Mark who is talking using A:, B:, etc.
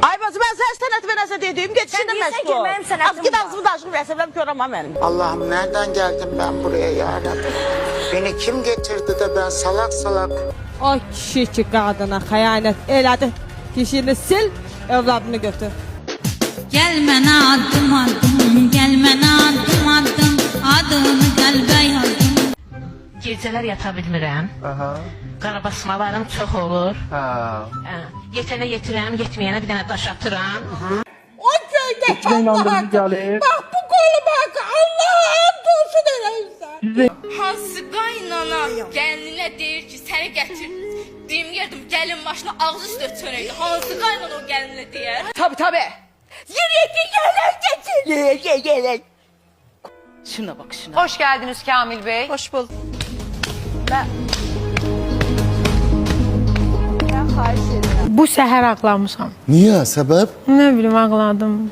A: Ay bacı, ben sana sənət və nəsə dediyim, get işinlə
B: deyirsən ki,
A: məşğul ol.
B: mənim sənətim
A: Az git
B: var.
A: ağzımı daşırım, rəsəbləm körəməm mənim.
C: Allah'ım nereden geldim ben buraya ya Rabbi? Beni kim getirdi de ben salak salak.
D: O kişi ki qadına xəyanət elədi. Kişini sil, evladını götür.
E: Gel mənə addım addım, gel mənə addım addım, adını qəlbə yazdım.
F: Gecələr yata bilmirəm. Qarabasmalarım çox olur. Yetənə yetirəm, yetməyənə bir dənə daş atıram.
A: O köydəki Allah'a bak bu kolu bak, Allah'ım dursun eləyirsən.
G: Hansı qaynana gəlinə deyir ki, səni gətir. Deyim yerdim, gəlin başına ağzı üstə çörəkdir. Hansı qaynana o gəlinə deyər?
A: Tabii. Yürüyün gelin.
B: Şuna bak şuna.
H: Hoş geldiniz Kamil Bey.
B: Hoş bulduk.
I: Bu səhər ağlamışam.
J: Niye? Sebep?
I: Nə bilim ağladım.